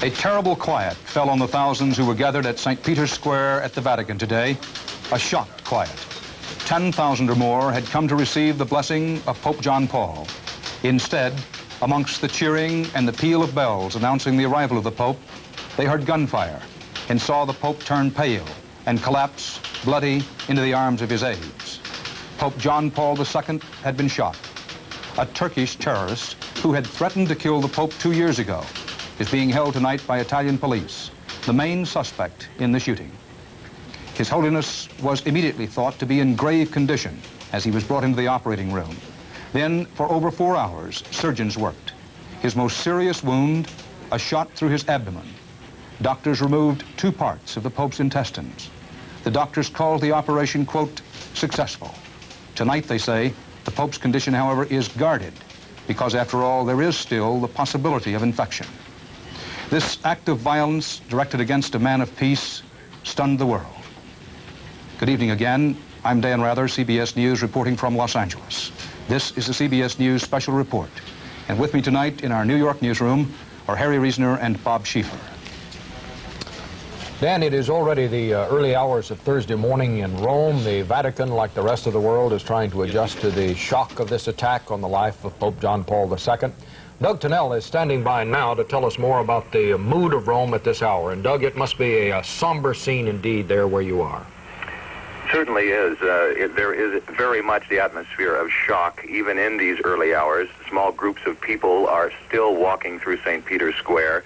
A terrible quiet fell on the thousands who were gathered at St. Peter's Square at the Vatican today. A shocked quiet. 10,000 or more had come to receive the blessing of Pope John Paul. Instead, amongst the cheering and the peal of bells announcing the arrival of the Pope, they heard gunfire and saw the Pope turn pale and collapse, bloody, into the arms of his aides. Pope John Paul II had been shot. A Turkish terrorist who had threatened to kill the Pope 2 years ago is being held tonight by Italian police, the main suspect in the shooting. His Holiness was immediately thought to be in grave condition as he was brought into the operating room. Then, for over 4 hours, surgeons worked. His most serious wound, a shot through his abdomen. Doctors removed 2 parts of the Pope's intestines. The doctors called the operation, quote, successful. Tonight, they say, the Pope's condition, however, is guarded because, after all, there is still the possibility of infection. This act of violence directed against a man of peace stunned the world. Good evening again. I'm Dan Rather, CBS News, reporting from Los Angeles. This is the CBS News Special Report. And with me tonight in our New York newsroom are Harry Reasoner and Bob Schieffer. Dan, it is already the early hours of Thursday morning in Rome. The Vatican, like the rest of the world, is trying to adjust to the shock of this attack on the life of Pope John Paul II. Doug Tennell is standing by now to tell us more about the mood of Rome at this hour. And Doug, it must be a somber scene indeed there where you are. Certainly is. There is very much the atmosphere of shock, even in these early hours. Small groups of people are still walking through St. Peter's Square,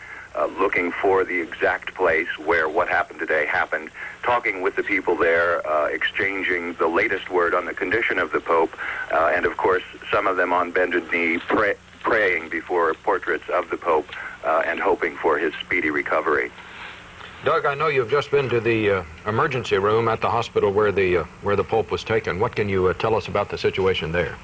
looking for the exact place where what happened today happened, talking with the people there, exchanging the latest word on the condition of the Pope, and of course, some of them on bended knee, praying before portraits of the Pope and hoping for his speedy recovery. Doug, I know you've just been to the emergency room at the hospital where the Pope was taken. What can you tell us about the situation there?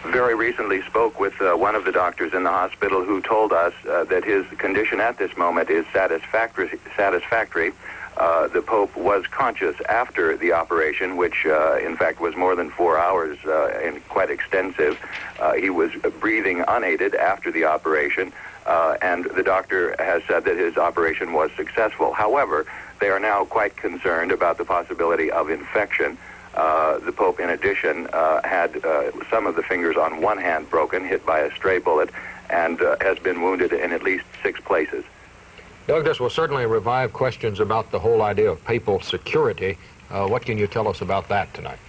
Very recently spoke with one of the doctors in the hospital who told us that his condition at this moment is satisfactory. The Pope was conscious after the operation, which in fact was more than 4 hours and quite extensive. He was breathing unaided after the operation, and the doctor has said that his operation was successful. However, they are now quite concerned about the possibility of infection. The Pope, in addition, had some of the fingers on one hand broken, hit by a stray bullet, and has been wounded in at least 6 places. Doug, this will certainly revive questions about the whole idea of papal security. What can you tell us about that tonight?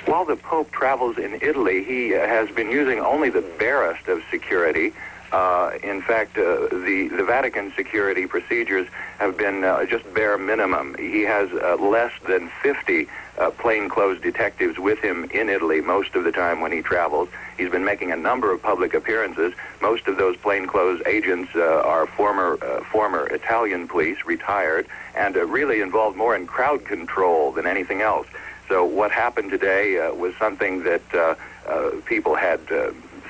While the Pope travels in Italy, he has been using only the barest of security. In fact, the Vatican security procedures have been just bare minimum. He has less than 50 plainclothes detectives with him in Italy most of the time when he travels. He's been making a number of public appearances. Most of those plainclothes agents are former Italian police, retired, and really involved more in crowd control than anything else. So what happened today was something that people had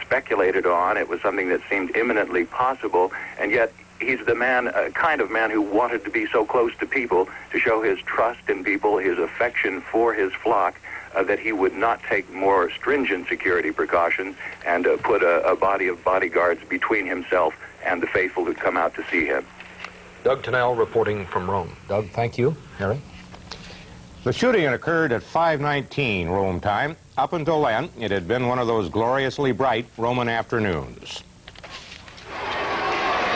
speculated on. It was something that seemed imminently possible, and yet he's the man, kind of man who wanted to be so close to people, to show his trust in people, his affection for his flock, that he would not take more stringent security precautions and put a body of bodyguards between himself and the faithful who'd come out to see him. Doug Tennell reporting from Rome. Doug, thank you. Harry? The shooting occurred at 5:19 Rome time. Up until then, it had been one of those gloriously bright Roman afternoons.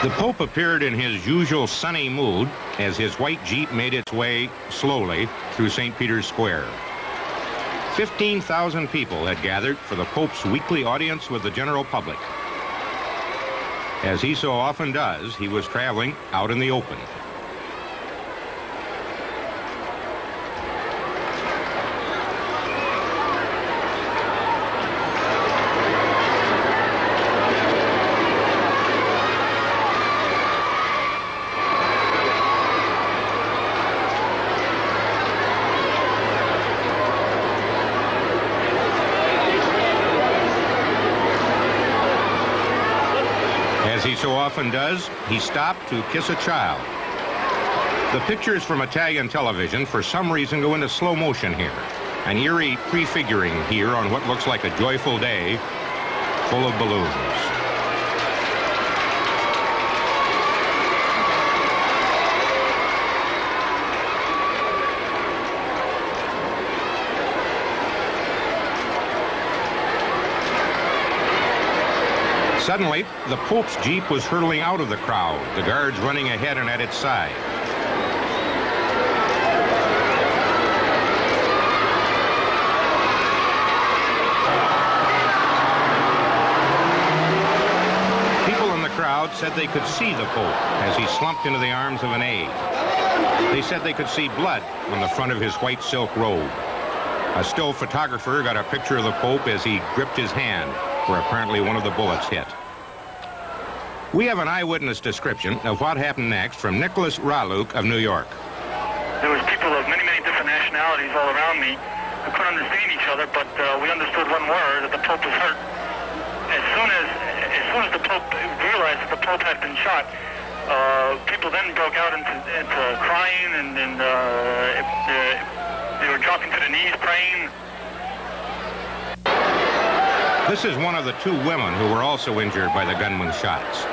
The Pope appeared in his usual sunny mood as his white Jeep made its way slowly through St. Peter's Square. 15,000 people had gathered for the Pope's weekly audience with the general public. As he so often does, he was traveling out in the open. As he so often does, he stopped to kiss a child. The pictures from Italian television for some reason go into slow motion here. An eerie prefiguring here on what looks like a joyful day full of balloons. Suddenly, the Pope's Jeep was hurtling out of the crowd, the guards running ahead and at its side. People in the crowd said they could see the Pope as he slumped into the arms of an aide. They said they could see blood on the front of his white silk robe. A still photographer got a picture of the Pope as he gripped his hand, where apparently one of the bullets hit. We have an eyewitness description of what happened next from Nicholas Raluk of New York. There was people of many, many different nationalities all around me who couldn't understand each other, but we understood one word, that the Pope was hurt. As soon as the Pope realized that the Pope had been shot, people then broke out into crying, and they were dropping to their knees praying. This is one of the two women who were also injured by the gunman's shots.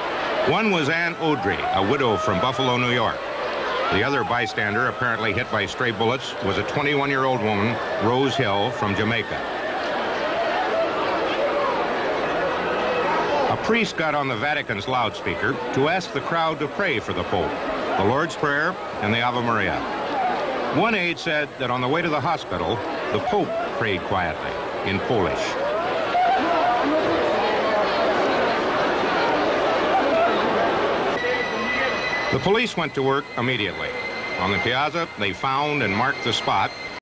One was Ann Audrey, a widow from Buffalo, New York. The other bystander, apparently hit by stray bullets, was a 21-year-old woman, Rose Hill, from Jamaica. A priest got on the Vatican's loudspeaker to ask the crowd to pray for the Pope, the Lord's Prayer and the Ave Maria. One aide said that on the way to the hospital, the Pope prayed quietly in Polish. The police went to work immediately. On the piazza, they found and marked the spot